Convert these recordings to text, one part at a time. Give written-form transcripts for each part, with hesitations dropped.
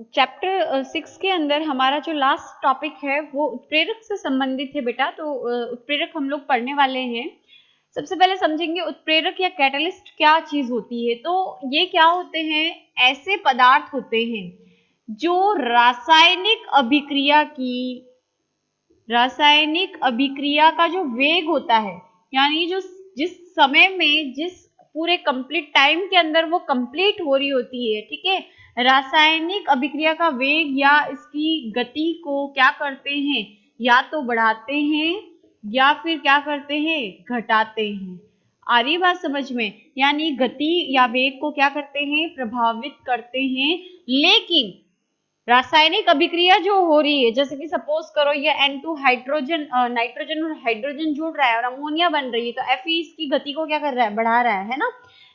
Chapter 6 के अंदर हमारा जो लास्ट टॉपिक है वो उत्प्रेरक से संबंधित है बेटा। तो उत्प्रेरक हम लोग पढ़ने वाले हैं। सबसे पहले समझेंगे उत्प्रेरक या कैटलिस्ट क्या चीज होती है। तो ये क्या होते हैं, ऐसे पदार्थ होते हैं जो रासायनिक अभिक्रिया का जो वेग होता है, यानी जो जिस समय में जिस पूरे कंप्लीट टाइम के अंदर वो कंप्लीट हो रही होती है, ठीक है, रासायनिक अभिक्रिया का वेग या इसकी गति को क्या करते हैं, या तो बढ़ाते हैं या फिर क्या करते हैं, घटाते हैं। आ रही बात समझ में? यानी गति या वेग को क्या करते हैं, प्रभावित करते हैं। लेकिन रासायनिक अभिक्रिया जो हो रही है, जैसे कि सपोज करो ये N2 हाइड्रोजन नाइट्रोजन और हाइड्रोजन जुड़ रहा है और अमोनिया बन रही है, तो Fe इसकी गति को क्या कर रहा है, बढ़ा रहा है ना।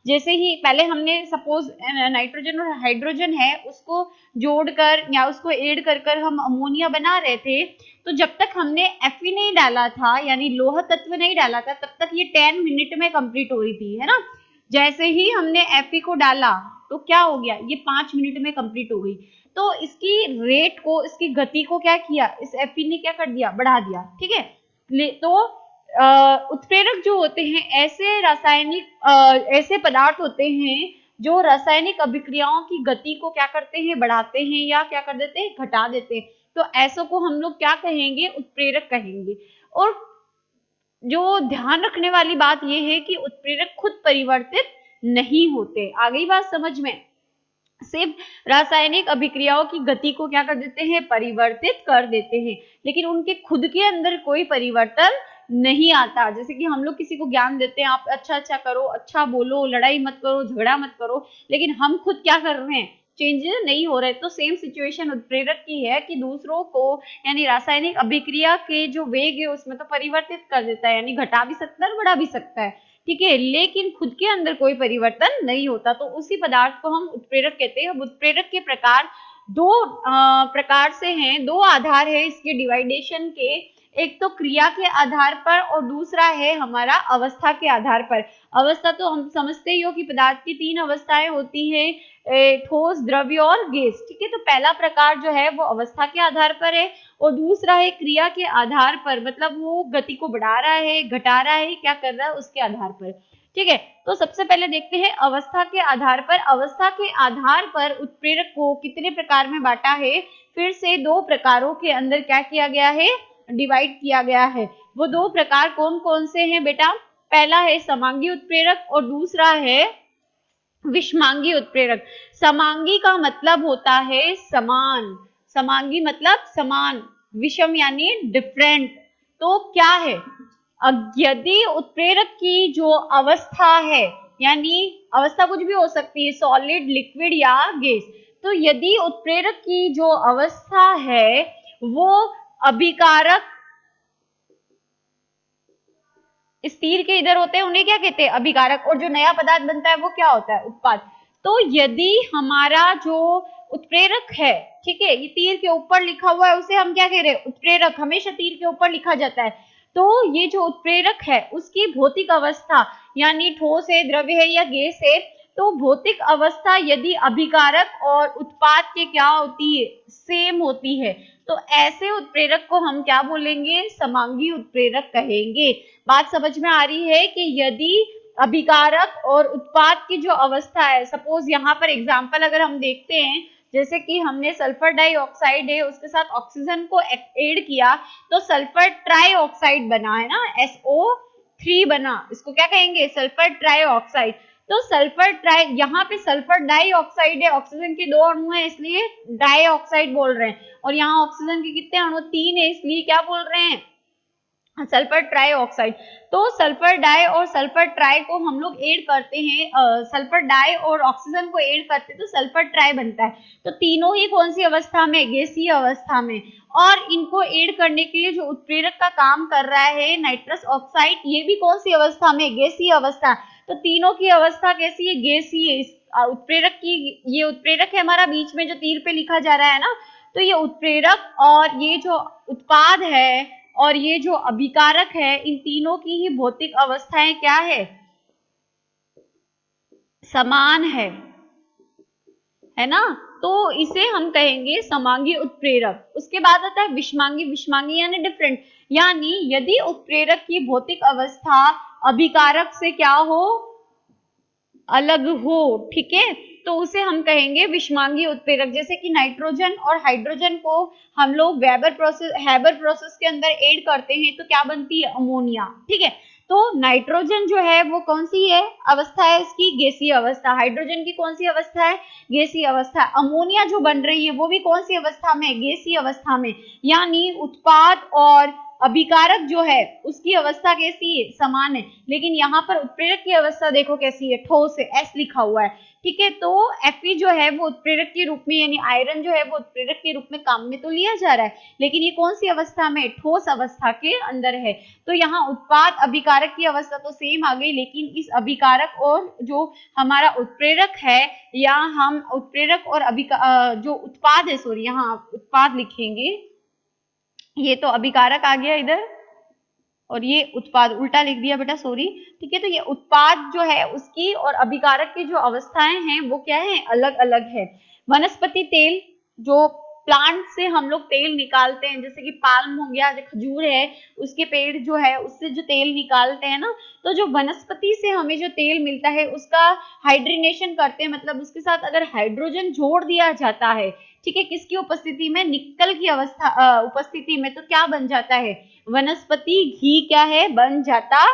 जैसे ही पहले हमने सपोज नाइट्रोजन और हाइड्रोजन है उसको जोड़कर या उसको ऐड कर कर हम अमोनिया बना रहे थे, तो जब तक हमने Fe नहीं डाला था, यानी लोह तत्व नहीं डाला था, तब तक ये 10 मिनट में कंप्लीट हो रही थी, है ना। जैसे ही हमने Fe को डाला तो क्या हो गया, ये 5 मिनट में कंप्लीट हो गई। तो इसकी रेट को, इसकी गति को क्या किया, इस Fe ने क्या कर दिया, बढ़ा दिया, ठीक है। तो उत्प्रेरक जो होते हैं ऐसे ऐसे पदार्थ होते हैं जो रासायनिक अभिक्रियाओं की गति को क्या करते हैं, बढ़ाते हैं या क्या कर देते हैं, घटा देते हैं। तो ऐसों को हम लोग क्या कहेंगे, उत्प्रेरक कहेंगे। और जो ध्यान रखने वाली बात यह है कि उत्प्रेरक खुद परिवर्तित नहीं होते। आ गई बात समझ में? सिर्फ रासायनिक अभिक्रियाओं की गति को क्या कर देते हैं, परिवर्तित कर देते हैं, लेकिन उनके खुद के अंदर कोई परिवर्तन नहीं आता। जैसे कि हम लोग किसी को ज्ञान देते हैं, आप अच्छा अच्छा करो, अच्छा बोलो, लड़ाई मत करो, झगड़ा मत करो, लेकिन हम खुद क्या कर रहे हैं, चेंजेस नहीं हो रहे। तो सेम सिचुएशन उत्प्रेरक की है कि दूसरों को, यानी रासायनिक अभिक्रिया के जो वेग है उसमें तो परिवर्तित कर देता है, यानी घटा भी सकता है, बढ़ा भी सकता है, ठीक है, लेकिन खुद के अंदर कोई परिवर्तन नहीं होता। तो उसी पदार्थ को हम उत्प्रेरक कहते हैं। उत्प्रेरक के प्रकार दो प्रकार से हैं, दो आधार है इसके डिवाइडेशन के। एक तो क्रिया के आधार पर और दूसरा है हमारा अवस्था के आधार पर। अवस्था तो हम समझते ही हो कि पदार्थ की 3 अवस्थाएं होती है, ठोस, द्रव्य और गैस, ठीक है। तो पहला प्रकार जो है वो अवस्था के आधार पर है और दूसरा है क्रिया के आधार पर, मतलब वो गति को बढ़ा रहा है, घटा रहा है, क्या कर रहा है, उसके आधार पर, ठीक है। तो सबसे पहले देखते हैं अवस्था के आधार पर। अवस्था के आधार पर उत्प्रेरक को कितने प्रकार में बांटा है, फिर से 2 प्रकारों के अंदर क्या किया गया है, डिवाइड किया गया है। वो 2 प्रकार कौन कौन से हैं बेटा? पहला है समांगी उत्प्रेरक और दूसरा है विषमांगी उत्प्रेरक। समांगी का मतलब होता है समान, समांगी मतलब समान, विषम यानी डिफरेंट। तो क्या है, यदि उत्प्रेरक की जो अवस्था है, यानी अवस्था कुछ भी हो सकती है, सॉलिड, लिक्विड या गैस, तो यदि उत्प्रेरक की जो अवस्था है वो अभिकारक, स्थिर के इधर होते हैं, उन्हें क्या कहते हैं, अभिकारक, और जो नया पदार्थ बनता है वो क्या होता है, उत्पाद। तो यदि हमारा जो उत्प्रेरक है, ठीक है, ये तीर के ऊपर लिखा हुआ है, उसे हम क्या कह रहे हैं, उत्प्रेरक, हमेशा तीर के ऊपर लिखा जाता है। तो ये जो उत्प्रेरक है उसकी भौतिक अवस्था, यानी ठोस है, द्रव्य है या गैस है, तो भौतिक अवस्था यदि अभिकारक और उत्पाद के क्या होती है, सेम होती है, तो ऐसे उत्प्रेरक को हम क्या बोलेंगे, समांगी उत्प्रेरक कहेंगे। बात समझ में आ रही है कि यदि अभिकारक और उत्पाद की जो अवस्था है, सपोज यहाँ पर एग्जांपल अगर हम देखते हैं, जैसे कि हमने सल्फर डाइऑक्साइड है उसके साथ ऑक्सीजन को ऐड किया तो सल्फर ट्राइऑक्साइड बना, है ना, SO3 बना, इसको क्या कहेंगे, सल्फर ट्राइऑक्साइड। तो सल्फर ट्राई, यहाँ पे सल्फर डाइऑक्साइड है, ऑक्सीजन के 2 अणु है इसलिए डाइऑक्साइड बोल रहे हैं, और यहाँ ऑक्सीजन के कितने अणु, 3 है, इसलिए क्या बोल रहे हैं, सल्फर ट्राइऑक्साइड। तो सल्फर डाई और सल्फर ट्राई को हम लोग ऐड करते हैं, सल्फर डाई और ऑक्सीजन को ऐड करते हैं तो सल्फर ट्राई बनता है। तो तीनों ही कौन सी अवस्था में, गैसीय अवस्था में। और इनको ऐड करने के लिए जो उत्प्रेरक का काम कर रहा है नाइट्रस ऑक्साइड, ये भी कौन सी अवस्था में, गैसीय अवस्था। तो तीनों की अवस्था कैसी है, गैसीय। उत्प्रेरक की, ये उत्प्रेरक है हमारा, बीच में जो तीर पे लिखा जा रहा है ना, तो ये उत्प्रेरक और ये जो उत्पाद है और ये जो अभिकारक है, इन तीनों की ही भौतिक अवस्थाएं क्या है, समान है ना। तो इसे हम कहेंगे समांगी उत्प्रेरक। उसके बाद आता है विषमांगी। विषमांगी यानी डिफरेंट, यानी यदि उत्प्रेरक की भौतिक अवस्था अभिकारक से क्या हो, अलग हो, ठीक है, तो उसे हम कहेंगे विषमांगी उत्प्रेरक। जैसे कि नाइट्रोजन और हाइड्रोजन को हम लोग हैबर प्रोसेस के अंदर ऐड करते हैं तो क्या बनती है, अमोनिया, ठीक है। तो नाइट्रोजन जो है वो कौन सी है अवस्था है इसकी, गैसीय अवस्था। हाइड्रोजन की कौन सी अवस्था है, गैसीय अवस्था। अमोनिया जो बन रही है वो भी कौन सी अवस्था में, गैसीय अवस्था में। यानी उत्पाद और अभिकारक जो है उसकी अवस्था कैसी है, समान है। लेकिन यहाँ पर उत्प्रेरक की अवस्था देखो कैसी है, ठोस है, एस लिखा हुआ है, ठीक है। तो Fe जो है वो उत्प्रेरक के रूप में, यानी आयरन जो है वो उत्प्रेरक के रूप में काम में तो लिया जा रहा है, लेकिन ये कौन सी अवस्था में, ठोस अवस्था के अंदर है। तो यहाँ उत्पाद अभिकारक की अवस्था तो सेम आ गई, लेकिन इस अभिकारक और जो हमारा उत्प्रेरक है, या हम उत्प्रेरक और जो उत्पाद है, सॉरी यहाँ उत्पाद लिखेंगे, ये तो अभिकारक आ गया इधर और ये उत्पाद, उल्टा लिख दिया बेटा, सॉरी, ठीक है। तो ये उत्पाद जो है उसकी और अभिकारक की जो अवस्थाएं हैं वो क्या है, अलग अलग है। वनस्पति तेल, जो प्लांट से हम लोग तेल निकालते हैं, जैसे कि पाल्म हो गया, जो खजूर है उसके पेड़ जो है उससे जो तेल निकालते हैं ना, तो जो वनस्पति से हमें जो तेल मिलता है उसका हाइड्रेनेशन करते हैं, मतलब उसके साथ अगर हाइड्रोजन जोड़ दिया जाता है, ठीक है, किसकी उपस्थिति में, निकल की अवस्था उपस्थिति में, तो क्या बन जाता है, वनस्पति घी क्या है, बन जाता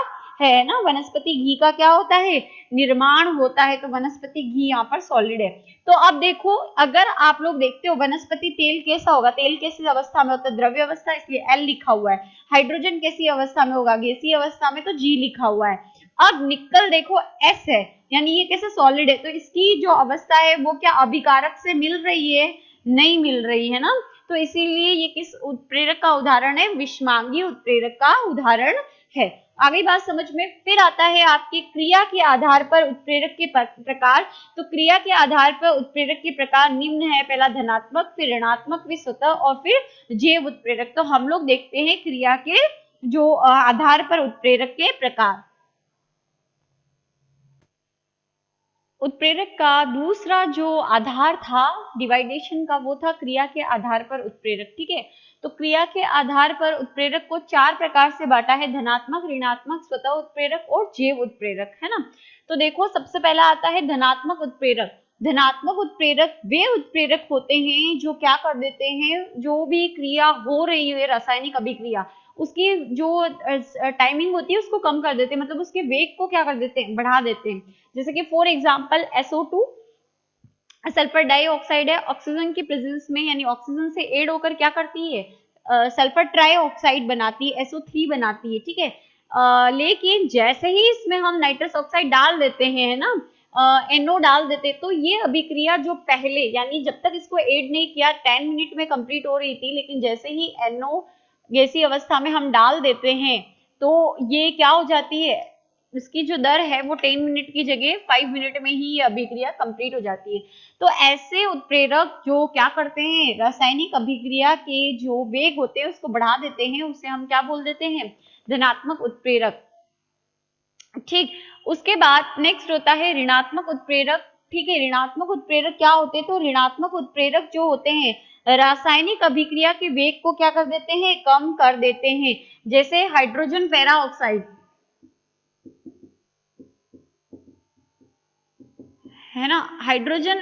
है ना। वनस्पति घी का क्या होता है, निर्माण होता है। तो वनस्पति घी यहाँ पर सॉलिड है। तो अब देखो, अगर आप लोग देखते हो वनस्पति तेल कैसा होगा, तेल कैसी अवस्था में होता है, द्रव्य अवस्था, इसलिए एल लिखा हुआ है। हाइड्रोजन कैसी अवस्था में होगा, गैसीय अवस्था में, तो जी लिखा हुआ है। अब निकल देखो एस है, यानी ये कैसे सॉलिड है, तो इसकी जो अवस्था है वो क्या अभिकारक से मिल रही है, नहीं मिल रही है ना। तो इसीलिए ये किस उत्प्रेरक का उदाहरण है, विषमांगी उत्प्रेरक का उदाहरण है। आगे बात समझ में। फिर आता है आपकी क्रिया के आधार पर उत्प्रेरक के प्रकार। तो क्रिया के आधार पर उत्प्रेरक के प्रकार निम्न है, पहला धनात्मक, फिर ऋणात्मक, फिर स्वतः और फिर जैव उत्प्रेरक। तो हम लोग देखते हैं क्रिया के जो आधार पर उत्प्रेरक के प्रकार। उत्प्रेरक का दूसरा जो आधार था डिवाइडेशन का, वो था क्रिया के आधार पर उत्प्रेरक, ठीक है। तो क्रिया के आधार पर उत्प्रेरक को 4 प्रकार से बांटा है, धनात्मक, ऋणात्मक, स्वतः उत्प्रेरक और जैव उत्प्रेरक, है ना। तो देखो, सबसे पहला आता है धनात्मक उत्प्रेरक। धनात्मक उत्प्रेरक वे उत्प्रेरक होते हैं जो क्या कर देते हैं, जो भी क्रिया हो रही है रासायनिक अभिक्रिया, उसकी जो टाइमिंग होती है उसको कम कर देते हैं, मतलब उसके वेग को क्या कर देते हैं, बढ़ा देते हैं। जैसे कि for example SO2 sulphur dioxide है, ऑक्सीजन की प्रेजेंस में, यानी ऑक्सीजन से एड होकर क्या करती है, सल्फर ट्राइऑक्साइड बनाती है, SO3 बनाती है, ठीक है। लेकिन जैसे ही इसमें हम नाइट्रस ऑक्साइड डाल देते हैं, है ना, NO डाल देते, तो ये अभिक्रिया जो पहले, यानी जब तक इसको ऐड नहीं किया 10 मिनट में कंप्लीट हो रही थी, लेकिन जैसे ही NO गैसीय अवस्था में हम डाल देते हैं तो ये क्या हो जाती है, इसकी जो दर है वो 10 मिनट की जगह 5 मिनट में ही ये अभिक्रिया कंप्लीट हो जाती है। तो ऐसे उत्प्रेरक जो क्या करते हैं, रासायनिक अभिक्रिया के जो वेग होते हैं उसको बढ़ा देते हैं, उसे हम क्या बोल देते हैं, धनात्मक उत्प्रेरक, ठीक। उसके बाद नेक्स्ट होता है ऋणात्मक उत्प्रेरक, ठीक है। ऋणात्मक उत्प्रेरक क्या होते हैं, तो ऋणात्मक उत्प्रेरक जो होते हैं रासायनिक अभिक्रिया के वेग को क्या कर देते हैं, कम कर देते हैं। जैसे हाइड्रोजन पेरा ऑक्साइड, है ना, हाइड्रोजन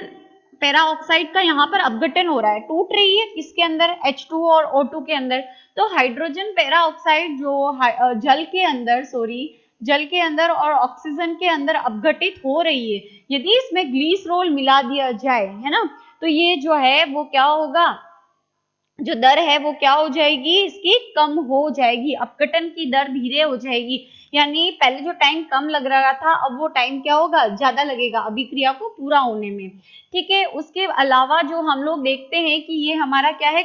पेरा ऑक्साइड का यहाँ पर अपघटन हो रहा है, टूट रही है किसके अंदर, H2 और O2 के अंदर। तो हाइड्रोजन पेरा ऑक्साइड जो जल के अंदर, सॉरी, जल के अंदर और ऑक्सीजन के अंदर अपघटित हो रही है, यदि इसमें ग्लिसरॉल मिला दिया जाए, है ना, तो ये जो है वो क्या होगा, जो दर है वो क्या हो जाएगी, इसकी कम हो जाएगी, अपघटन की दर धीरे हो जाएगी। यानी पहले जो टाइम कम लग रहा था, अब वो टाइम क्या होगा, ज्यादा लगेगा अभिक्रिया को पूरा होने में, ठीक है। उसके अलावा जो हम लोग देखते हैं कि ये हमारा क्या है,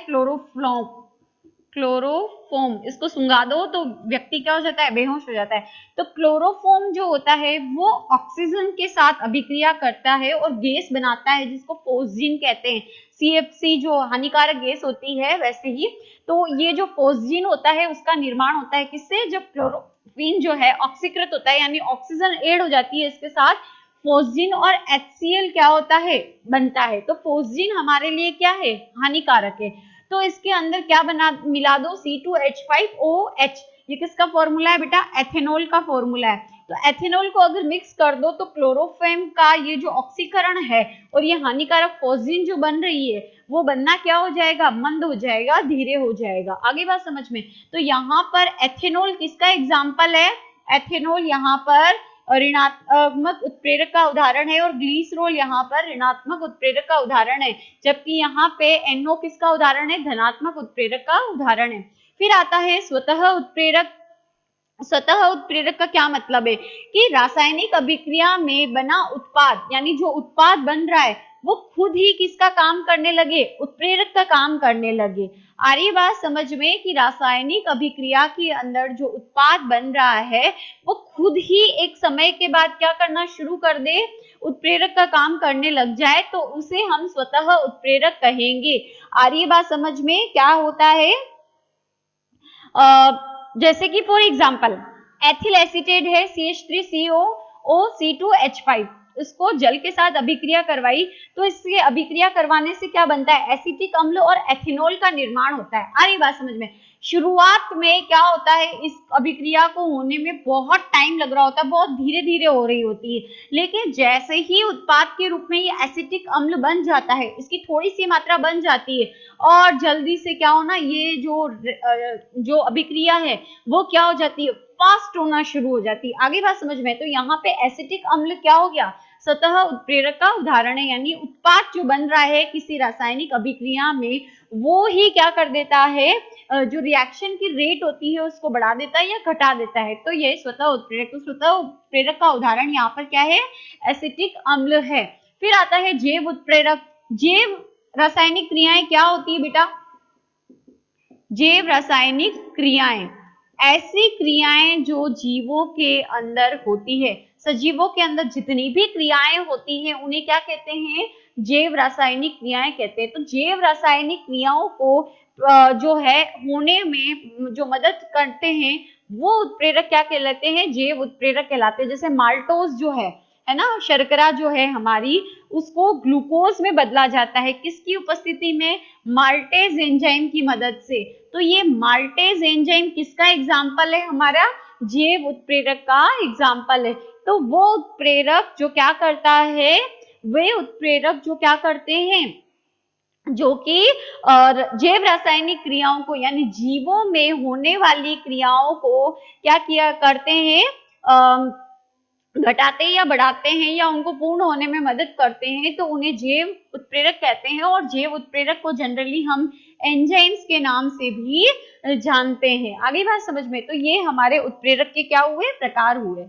क्लोरोफॉर्म, इसको सुंघा दो तो व्यक्ति क्या हो जाता है, बेहोश हो जाता है। तो क्लोरोफॉर्म जो होता है वो ऑक्सीजन के साथ अभिक्रिया करता है और गैस बनाता है, जिसको फोस्जीन कहते हैं। CFC जो हानिकारक गैस होती है, वैसे ही तो ये जो फोस्जीन होता है उसका निर्माण होता है किससे, जब क्लोरोफीन जो है ऑक्सीकृत होता है, यानी ऑक्सीजन ऐड हो जाती है इसके साथ, फोस्जिन और HCl क्या होता है, बनता है। तो फोस्जिन हमारे लिए क्या है, हानिकारक है। तो इसके अंदर क्या बना मिला दो, C2H5OH। ये किसका फॉर्मूला है बेटा, एथेनॉल का फॉर्मूला है। तो एथेनॉल को अगर मिक्स कर दो तो क्लोरोफेम का ये जो ऑक्सीकरण है और ये हानिकारक फोस्जिन जो बन रही है वो बनना क्या हो जाएगा, मंद हो जाएगा, धीरे हो जाएगा। आगे बात समझ में। तो यहाँ पर एथेनॉल किसका एग्जाम्पल है, एथेनॉल यहाँ पर ऋणात्मक उत्प्रेरक का उदाहरण है और ग्लिसरॉल यहाँ पर ऋणात्मक उत्प्रेरक का उदाहरण है, जबकि यहाँ पे NO किसका उदाहरण है, धनात्मक उत्प्रेरक का उदाहरण है। फिर आता है स्वतः उत्प्रेरक। स्वतः उत्प्रेरक का क्या मतलब है कि रासायनिक अभिक्रिया में बना उत्पाद, यानी जो उत्पाद बन रहा है वो खुद ही किसका काम करने लगे, उत्प्रेरक का काम करने लगे। आ रही बात समझ में कि रासायनिक अभिक्रिया के अंदर जो उत्पाद बन रहा है वो खुद ही एक समय के बाद क्या करना शुरू कर दे, उत्प्रेरक का काम करने लग जाए, तो उसे हम स्वतः उत्प्रेरक कहेंगे। आ रही बात समझ में। क्या होता है, जैसे कि फॉर एग्जाम्पल एथिल एसीटेट है CH3COO, इसको जल के साथ अभिक्रिया करवाई तो इससे अभिक्रिया करवाने से क्या बनता है, एसिटिक अम्ल और एथेनॉल का निर्माण होता है। आ रही बात समझ में। शुरुआत में क्या होता है, इस अभिक्रिया को होने में बहुत टाइम लग रहा होता है, बहुत धीरे धीरे हो रही होती है, लेकिन जैसे ही उत्पाद के रूप में ये एसिटिक अम्ल बन जाता है, इसकी थोड़ी सी मात्रा बन जाती है और जल्दी से क्या होना, ये जो अभिक्रिया है वो क्या हो जाती है, फास्ट होना शुरू हो जाती है। आगे बात समझ में। तो यहाँ पे एसिटिक अम्ल क्या हो गया, स्वतः उत्प्रेरक का उदाहरण है, यानी उत्पाद जो बन रहा है किसी रासायनिक अभिक्रिया में वो ही क्या कर देता है, जो रिएक्शन की रेट होती है उसको बढ़ा देता है या घटा देता है। तो ये स्वतः उत्प्रेरक। तो स्वतः उत्प्रेरक का उदाहरण यहाँ पर क्या है, एसिटिक अम्ल है। फिर आता है जैव उत्प्रेरक। जैव रासायनिक क्रियाएं क्या होती है बेटा, जैव रासायनिक क्रियाएं ऐसी क्रियाएं जो जीवों के अंदर होती है, सजीवों के अंदर जितनी भी क्रियाएं होती हैं उन्हें क्या कहते हैं, जैव रासायनिक क्रियाएं कहते हैं। तो जैव रासायनिक क्रियाओं को जो है होने में जो मदद करते हैं वो उत्प्रेरक क्या कहलाते हैं, जैव उत्प्रेरक कहलाते हैं। जैसे माल्टोज जो है ना, शर्करा जो है हमारी, उसको ग्लूकोज में बदला जाता है किसकी उपस्थिति में, माल्टेज एंजाइम की मदद से। तो ये माल्टेज एंजाइम किसका एग्जाम्पल है, हमारा जैव उत्प्रेरक का एग्जाम्पल है। तो वो उत्प्रेरक जो क्या करता है, वे उत्प्रेरक जो क्या करते हैं, जो कि जैव रासायनिक क्रियाओं को यानी जीवों में होने वाली क्रियाओं को क्या किया करते हैं, घटाते या बढ़ाते हैं या उनको पूर्ण होने में मदद करते हैं, तो उन्हें जैव उत्प्रेरक कहते हैं। और जैव उत्प्रेरक को जनरली हम एंजाइम्स के नाम से भी जानते हैं। आगे बात समझ में। तो ये हमारे उत्प्रेरक के क्या हुए, प्रकार हुए।